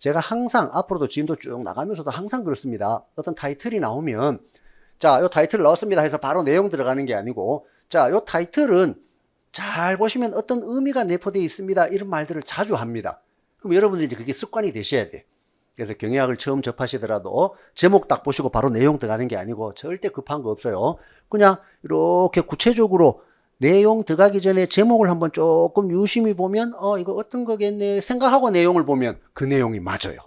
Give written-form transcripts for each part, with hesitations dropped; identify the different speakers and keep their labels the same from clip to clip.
Speaker 1: 제가 항상 앞으로도 지금도 쭉 나가면서도 항상 그렇습니다. 어떤 타이틀이 나오면 자, 요 타이틀 나왔습니다 해서 바로 내용 들어가는 게 아니고 자, 요 타이틀은 잘 보시면 어떤 의미가 내포되어 있습니다. 이런 말들을 자주 합니다. 그럼 여러분들이 이제 그게 습관이 되셔야 돼. 그래서 경영학을 처음 접하시더라도 제목 딱 보시고 바로 내용 들어가는 게 아니고 절대 급한 거 없어요. 그냥 이렇게 구체적으로 내용 들어가기 전에 제목을 한번 조금 유심히 보면 이거 어떤 거겠네 생각하고 내용을 보면 그 내용이 맞아요.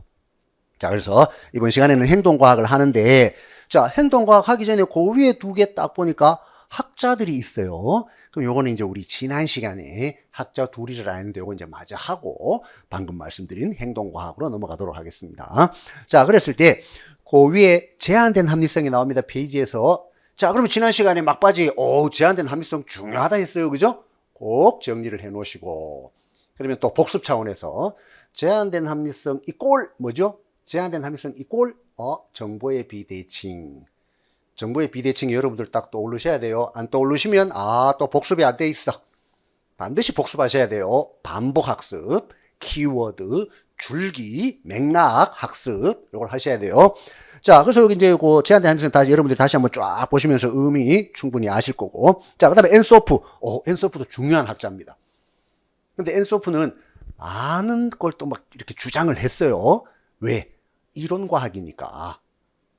Speaker 1: 자, 그래서 이번 시간에는 행동과학을 하는데 자, 행동과학 하기 전에 그 위에 두 개 딱 보니까 학자들이 있어요. 그럼 요거는 이제 우리 지난 시간에 학자 둘이를 아는데 요거 이제 마저 하고 방금 말씀드린 행동과학으로 넘어가도록 하겠습니다. 자, 그랬을 때 그 위에 제한된 합리성이 나옵니다. 페이지에서. 자, 그러면 지난 시간에 막바지 제한된 합리성 중요하다 했어요. 그죠? 꼭 정리를 해 놓으시고 그러면 또 복습 차원에서 제한된 합리성 이꼴 뭐죠? 제한된 합리성 이꼴 정보의 비대칭. 정보의 비대칭이 여러분들 딱 떠오르셔야 돼요. 안 떠오르시면 또 복습이 안 돼 있어. 반드시 복습하셔야 돼요. 반복 학습, 키워드, 줄기, 맥락 학습 이걸 하셔야 돼요. 자, 그래서 여기 이제 그 제한된 합리성 다시 여러분들이 다시 한번 쫙 보시면서 의미 충분히 아실 거고. 자, 그다음에 엔소프. 엔소프도 중요한 학자입니다. 근데 엔소프는 아는 걸 또 막 이렇게 주장을 했어요. 왜? 이론과학이니까.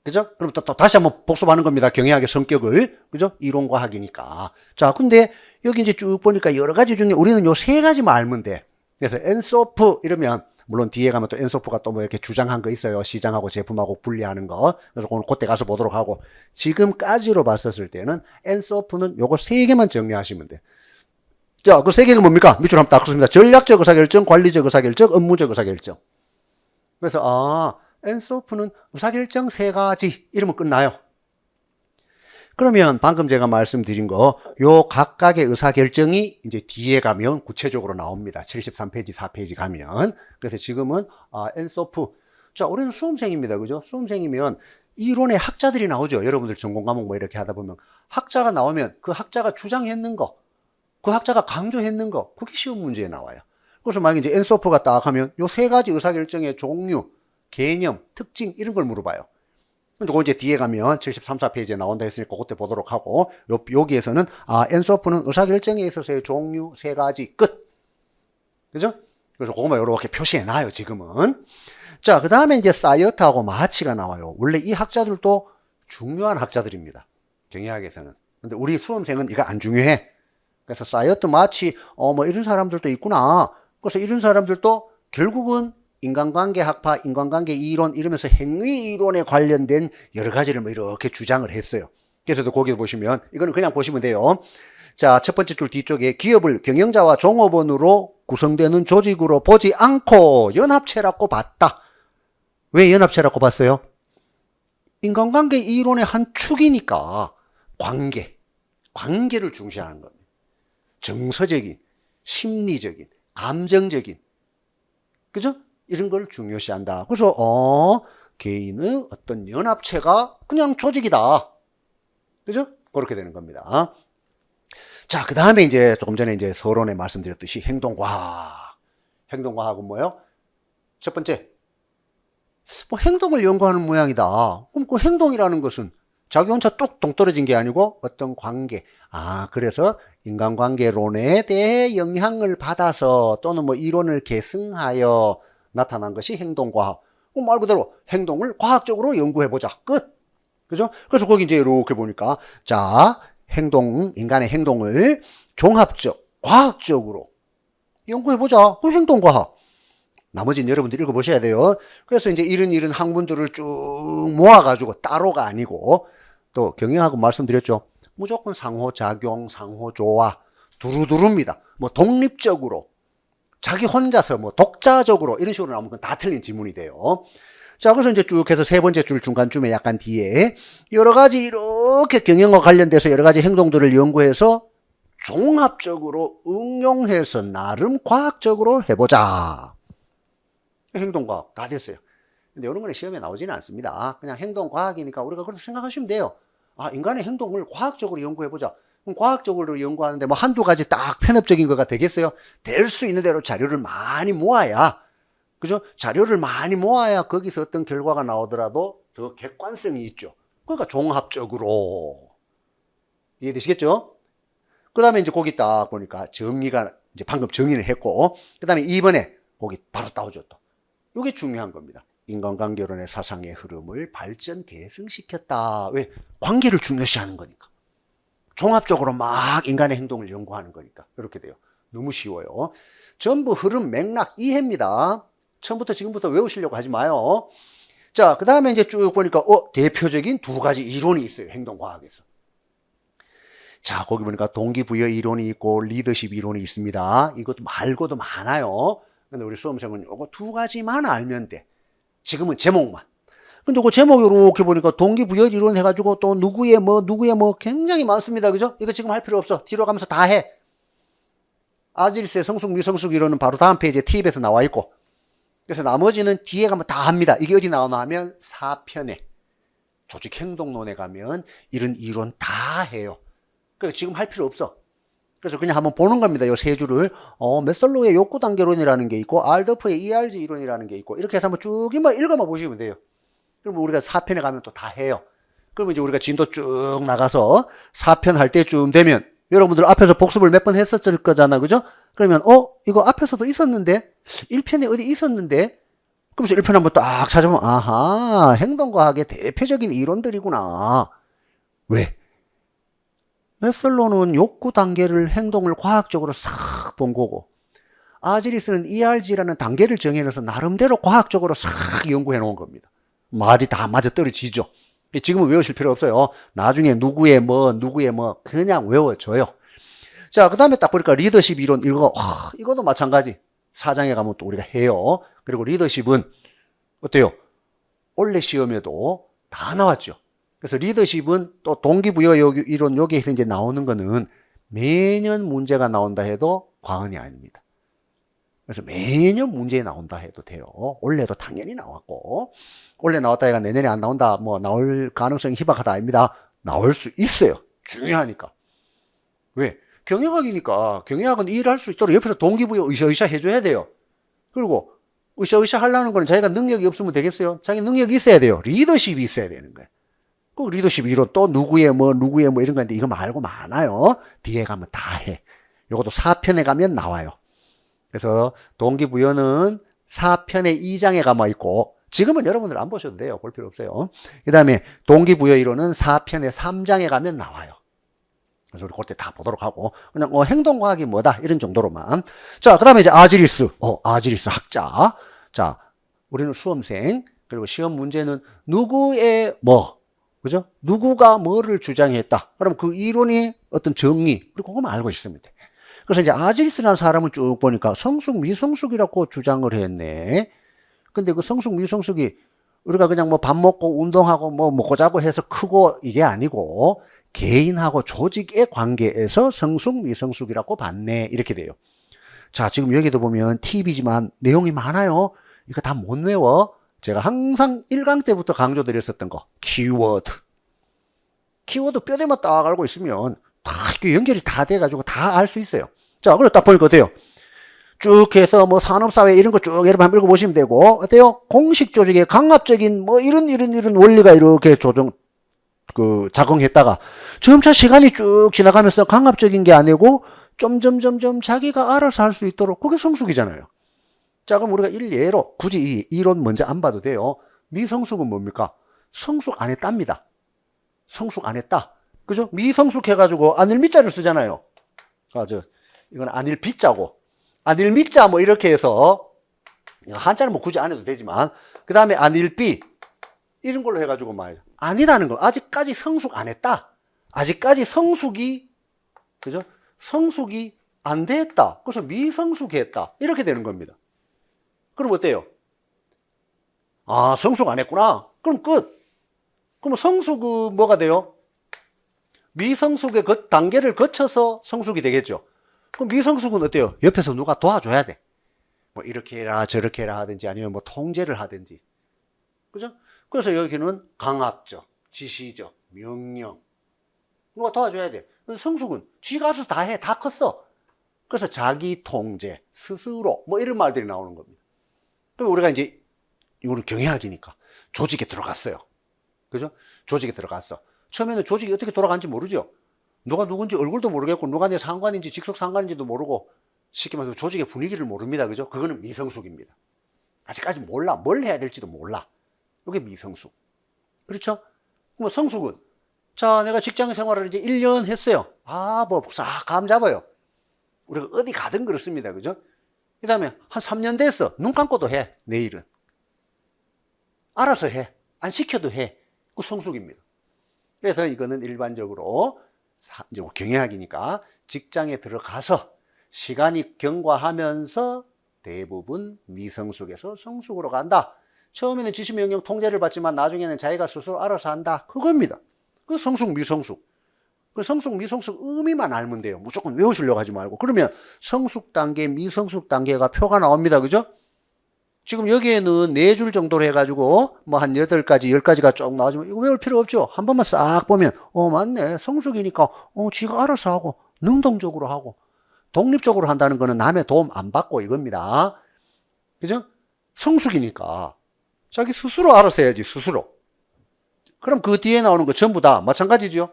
Speaker 1: 그죠? 그럼 또 다시 한번 복습하는 겁니다. 경영학의 성격을. 그죠? 이론과학이니까. 자, 근데 여기 이제 쭉 보니까 여러 가지 중에 우리는 요 세 가지만 알면 돼. 그래서 엔소프 이러면 물론 뒤에 가면 또 엔소프가 또 뭐 이렇게 주장한 거 있어요. 시장하고 제품하고 분리하는 거. 그래서 오늘 그때 가서 보도록 하고 지금까지로 봤었을 때는 엔소프는 요거 세 개만 정리하시면 돼. 자, 그 세 개가 뭡니까? 밑으로 한번 딱 씁니다. 전략적 의사결정, 관리적 의사결정, 업무적 의사결정. 그래서 엔소프는 의사결정 세 가지 이러면 끝나요. 그러면 방금 제가 말씀드린 거 요 각각의 의사결정이 이제 뒤에 가면 구체적으로 나옵니다. 73페이지 4페이지 가면. 그래서 지금은 엔소프. 자, 우리는 수험생입니다. 그죠? 수험생이면 이론의 학자들이 나오죠. 여러분들 전공 과목 뭐 이렇게 하다 보면 학자가 나오면 그 학자가 주장했는 거, 그 학자가 강조했는 거, 그게 시험 문제에 나와요. 그래서 만약에 이제 엔소프가 딱 하면 요 세 가지 의사결정의 종류, 개념, 특징 이런 걸 물어봐요. 그거 이제 뒤에 가면 73, 4페이지에 나온다 했으니까 그때 보도록 하고 여기에서는 엔소프는 의사결정에 있어서의 종류 세 가지 끝. 그죠? 그래서 그것만 이렇게 표시해 놔요. 지금은. 자, 그 다음에 이제 사이어트하고 마치가 나와요. 원래 이 학자들도 중요한 학자들입니다. 경영학에서는. 근데 우리 수험생은 이거 안 중요해. 그래서 사이어트 마치 뭐 이런 사람들도 있구나. 그래서 이런 사람들도 결국은 인간관계 학파, 인간관계 이론 이러면서 행위 이론에 관련된 여러 가지를 뭐 이렇게 주장을 했어요. 그래서 거기 보시면 이거는 그냥 보시면 돼요. 자, 첫 번째 줄 뒤쪽에 기업을 경영자와 종업원으로 구성되는 조직으로 보지 않고 연합체라고 봤다. 왜 연합체라고 봤어요? 인간관계 이론의 한 축이니까 관계를 중시하는 겁니다. 정서적인, 심리적인, 감정적인, 그죠? 이런 걸 중요시한다. 그래서 개인의 어떤 연합체가 그냥 조직이다. 그죠? 그렇게 되는 겁니다. 자, 그 다음에 이제 조금 전에 이제 서론에 말씀드렸듯이 행동과학. 행동과학은 뭐예요? 첫 번째, 뭐 행동을 연구하는 모양이다. 그럼 그 행동이라는 것은 자기 혼자 뚝 동떨어진 게 아니고 어떤 관계. 그래서 인간관계론에 대해 영향을 받아서 또는 뭐 이론을 계승하여 나타난 것이 행동과학. 말 그대로 행동을 과학적으로 연구해보자. 끝. 그죠? 그래서 거기 이제 이렇게 보니까, 자, 인간의 행동을 종합적, 과학적으로 연구해보자. 그 행동과학. 나머지는 여러분들이 읽어보셔야 돼요. 그래서 이제 이런 학문들을 쭉 모아가지고 따로가 아니고, 또 경영학은 말씀드렸죠. 무조건 상호작용, 상호조화, 두루두루입니다. 뭐 독립적으로. 자기 혼자서 뭐 독자적으로 이런 식으로 나오면 다 틀린 지문이 돼요. 자, 그래서 이제 쭉 해서 세 번째 줄 중간쯤에 약간 뒤에 여러 가지 이렇게 경영과 관련돼서 여러 가지 행동들을 연구해서 종합적으로 응용해서 나름 과학적으로 해보자. 행동과학 다 됐어요. 근데 이런 거는 시험에 나오지는 않습니다. 그냥 행동과학이니까 우리가 그렇게 생각하시면 돼요. 인간의 행동을 과학적으로 연구해보자. 그럼 과학적으로 연구하는데 뭐 한두 가지 딱 편협적인 거가 되겠어요? 될 수 있는 대로 자료를 많이 모아야, 그죠? 자료를 많이 모아야 거기서 어떤 결과가 나오더라도 더 객관성이 있죠. 그러니까 종합적으로. 이해되시겠죠? 그 다음에 이제 거기 딱 보니까 정리가, 이제 방금 정의를 했고, 그 다음에 2번에 거기 바로 따오죠 또. 이게 중요한 겁니다. 인간관계론의 사상의 흐름을 발전 개성시켰다. 왜? 관계를 중요시하는 거니까. 종합적으로 막 인간의 행동을 연구하는 거니까. 이렇게 돼요. 너무 쉬워요. 전부 흐름, 맥락, 이해입니다. 처음부터 지금부터 외우시려고 하지 마요. 자, 그 다음에 이제 쭉 보니까, 대표적인 두 가지 이론이 있어요. 행동과학에서. 자, 거기 보니까 동기부여 이론이 있고, 리더십 이론이 있습니다. 이것도 말고도 많아요. 근데 우리 수험생은 이거 두 가지만 알면 돼. 지금은 제목만. 근데 그 제목 이렇게 보니까 동기부여 이론 해가지고 또 누구의 뭐 굉장히 많습니다. 그죠? 이거 지금 할 필요 없어. 뒤로 가면서 다 해. 아질스의 성숙, 미성숙 이론은 바로 다음 페이지에 팁에서 나와 있고. 그래서 나머지는 뒤에 가면 다 합니다. 이게 어디 나오나 하면 4편에 조직행동론에 가면 이런 이론 다 해요. 그러니까 지금 할 필요 없어. 그래서 그냥 한번 보는 겁니다. 요 세 줄을. 메슬로우의 욕구단계론이라는 게 있고, 알더프의 ERG 이론이라는 게 있고, 이렇게 해서 한번 쭉 읽어만 보시면 돼요. 그러면 우리가 4편에 가면 또 다 해요. 그러면 이제 우리가 진도 쭉 나가서 4편 할 때쯤 되면, 여러분들 앞에서 복습을 몇 번 했었을 거잖아. 그죠? 그러면, 이거 앞에서도 있었는데? 1편에 어디 있었는데? 그러면서 1편 한번 딱 찾아보면, 아하, 행동과학의 대표적인 이론들이구나. 왜? 메슬로는 욕구 단계를, 행동을 과학적으로 싹 본 거고, 아질리스는 ERG라는 단계를 정해내서 나름대로 과학적으로 싹 연구해 놓은 겁니다. 말이 다 맞아 떨어지죠. 지금은 외우실 필요 없어요. 나중에 누구의 뭐 그냥 외워줘요. 자, 그 다음에 딱 보니까 리더십 이론 이거도 마찬가지. 4장에 가면 또 우리가 해요. 그리고 리더십은 어때요? 올해 시험에도 다 나왔죠. 그래서 리더십은 또 동기부여 이론 여기에서 이제 나오는 거는 매년 문제가 나온다 해도 과언이 아닙니다. 그래서 매년 문제에 나온다 해도 돼요. 올해도 당연히 나왔고, 올해 나왔다 해가 내년에 안 나온다, 뭐 나올 가능성이 희박하다 아닙니다. 나올 수 있어요. 중요하니까. 왜? 경영학이니까 경영학은 일할 수 있도록 옆에서 동기부여 으쌰으쌰 해줘야 돼요. 그리고 으쌰으쌰 하려는 거는 자기가 능력이 없으면 되겠어요? 자기 능력이 있어야 돼요. 리더십이 있어야 되는 거예요. 그 리더십 이론 또 누구의 뭐 이런 건데 이거 말고 많아요. 뒤에 가면 다 해. 요것도 4편에 가면 나와요. 그래서 동기부여는 4편의 2장에 가만 있고, 지금은 여러분들 안 보셔도 돼요. 볼 필요 없어요. 그 다음에 동기부여 이론은 4편의 3장에 가면 나와요. 그래서 우리 그때 다 보도록 하고, 그냥 행동과학이 뭐다 이런 정도로만. 자, 그 다음에 이제 아질리스 학자. 자, 우리는 수험생. 그리고 시험 문제는 누구의 그죠? 누구가 뭐를 주장했다. 그럼 그 이론이 어떤 정의, 그리고 그거만 알고 있으면 돼. 그래서 이제 아질리스라는 사람을 쭉 보니까 성숙, 미성숙이라고 주장을 했네. 근데 그 성숙, 미성숙이 우리가 그냥 뭐 밥 먹고 운동하고 뭐 먹고 자고 해서 크고 이게 아니고 개인하고 조직의 관계에서 성숙, 미성숙이라고 봤네. 이렇게 돼요. 자, 지금 여기도 보면 팁이지만 내용이 많아요. 이거 다 못 외워. 제가 항상 1강 때부터 강조드렸었던 거. 키워드 뼈대만 딱 알고 있으면 다 연결이 다 돼가지고 다 알 수 있어요. 자, 그래 딱 보니까 어때요? 쭉 해서 뭐 산업사회 이런 거 쭉 여러분 한번 읽어보시면 되고, 어때요? 공식 조직의 강압적인 뭐 이런 원리가 이렇게 작용했다가 점차 시간이 쭉 지나가면서 강압적인 게 아니고 점점 자기가 알아서 할 수 있도록, 그게 성숙이잖아요. 자, 그럼 우리가 일례로 굳이 이 이론 먼저 안 봐도 돼요. 미성숙은 뭡니까? 성숙 안 했답니다. 성숙 안 했다. 그죠? 미성숙 해가지고 안일 미자를 쓰잖아요. 이건 안일 비자고, 안일 미자 뭐 이렇게 해서, 한자는 뭐 굳이 안 해도 되지만, 그 다음에 안일 비 이런 걸로 해가지고 말이죠. 아니라는 거. 아직까지 성숙 안 했다. 아직까지 성숙이, 그죠? 성숙이 안 됐다. 그래서 미성숙했다. 이렇게 되는 겁니다. 그럼 어때요? 아, 성숙 안 했구나. 그럼 끝. 그럼 성숙은 뭐가 돼요? 미성숙의 그 단계를 거쳐서 성숙이 되겠죠. 그럼 미성숙은 어때요? 옆에서 누가 도와줘야 돼. 뭐 이렇게 해라 저렇게 해라 하든지, 아니면 뭐 통제를 하든지. 그죠? 그래서 여기는 강압적, 지시적, 명령. 누가 도와줘야 돼. 성숙은 쥐가 알아서 다 해. 다 컸어. 그래서 자기 통제, 스스로 뭐 이런 말들이 나오는 겁니다. 그럼 우리가 이제 이거는 경영학이니까 조직에 들어갔어요. 그죠? 조직에 들어갔어. 처음에는 조직이 어떻게 돌아가는지 모르죠. 누가 누군지 얼굴도 모르겠고 누가 내 상관인지 직속 상관인지도 모르고 쉽게 말해서 조직의 분위기를 모릅니다. 그죠? 그거는 미성숙입니다. 아직까지 몰라. 뭘 해야 될지도 몰라. 이게 미성숙. 그렇죠? 그럼 성숙은 자, 내가 직장 생활을 이제 1년 했어요. 뭐 싹 감 잡아요. 우리가 어디 가든 그렇습니다. 그죠? 그 다음에 한 3년 됐어. 눈 감고도 해. 내일은. 알아서 해. 안 시켜도 해. 그 성숙입니다. 그래서 이거는 일반적으로 이제 경영학이니까 직장에 들어가서 시간이 경과하면서 대부분 미성숙에서 성숙으로 간다. 처음에는 지시명령 통제를 받지만 나중에는 자기가 스스로 알아서 한다. 그겁니다. 그 성숙, 미성숙. 그 성숙, 미성숙 의미만 알면 돼요. 무조건 외우시려고 하지 말고. 그러면 성숙 단계, 미성숙 단계가 표가 나옵니다. 그죠? 지금 여기에는 4줄 정도로 해가지고 뭐 한 8가지, 10가지가 쭉 나오지만 이거 외울 필요 없죠. 한 번만 싹 보면 맞네. 성숙이니까 지가 알아서 하고 능동적으로 하고 독립적으로 한다는 거는 남의 도움 안 받고 이겁니다. 그죠? 성숙이니까 자기 스스로 알아서 해야지, 스스로. 그럼 그 뒤에 나오는 거 전부 다 마찬가지죠.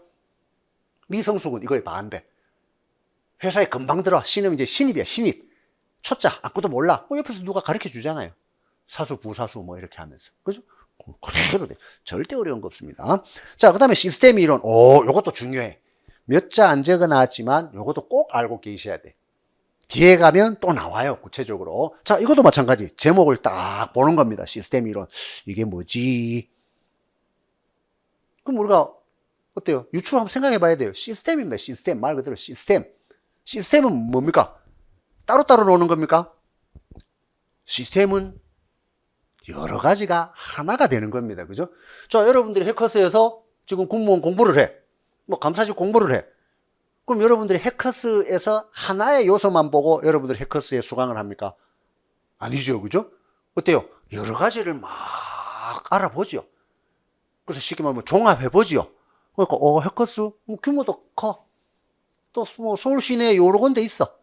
Speaker 1: 미성숙은 이거의 반대. 회사에 금방 들어. 신입 이제 신입이야, 신입. 초짜, 아무것도 몰라. 옆에서 누가 가르쳐 주잖아요. 사수, 부사수 뭐 이렇게 하면서. 그죠? 그대로 돼. 절대 어려운 거 없습니다. 자, 그 다음에 시스템 이론. 요것도 중요해. 몇 자 안 적어 놨지만 요것도 꼭 알고 계셔야 돼. 뒤에 가면 또 나와요, 구체적으로. 자, 이것도 마찬가지. 제목을 딱 보는 겁니다. 시스템 이론. 이게 뭐지? 그럼 우리가 어때요? 유추 한번 생각해 봐야 돼요. 시스템입니다. 시스템. 말 그대로 시스템. 시스템은 뭡니까? 따로따로 노는 겁니까? 시스템은 여러 가지가 하나가 되는 겁니다. 그죠? 자, 여러분들이 해커스에서 지금 공무원 공부를 해. 뭐 감사직 공부를 해. 그럼 여러분들이 해커스에서 하나의 요소만 보고 여러분들이 해커스에 수강을 합니까? 아니죠. 그죠? 어때요? 여러 가지를 막 알아보죠. 그래서 쉽게 말하면 종합해보죠. 그러니까 해커스 규모도 커. 또 뭐 서울 시내에 여러 군데 있어.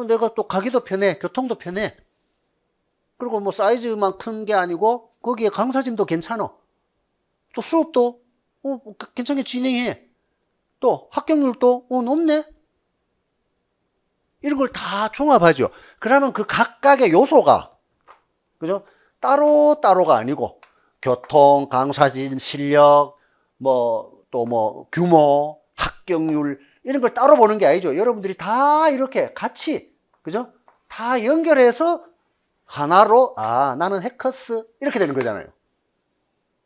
Speaker 1: 내가 또 가기도 편해. 교통도 편해. 그리고 뭐 사이즈만 큰 게 아니고 거기에 강사진도 괜찮아. 또 수업도 괜찮게 진행해. 또 합격률도 높네. 이런 걸 다 종합하죠. 그러면 그 각각의 요소가 그죠? 따로따로가 아니고 교통, 강사진, 실력, 또 규모, 합격률 이런 걸 따로 보는 게 아니죠. 여러분들이 다 이렇게 같이 그죠? 다 연결해서 하나로 나는 해커스 이렇게 되는 거잖아요.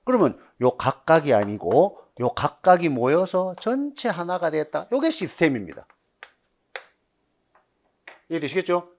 Speaker 1: 그러면 요 각각이 아니고 요 각각이 모여서 전체 하나가 됐다. 요게 시스템입니다. 이해되시겠죠?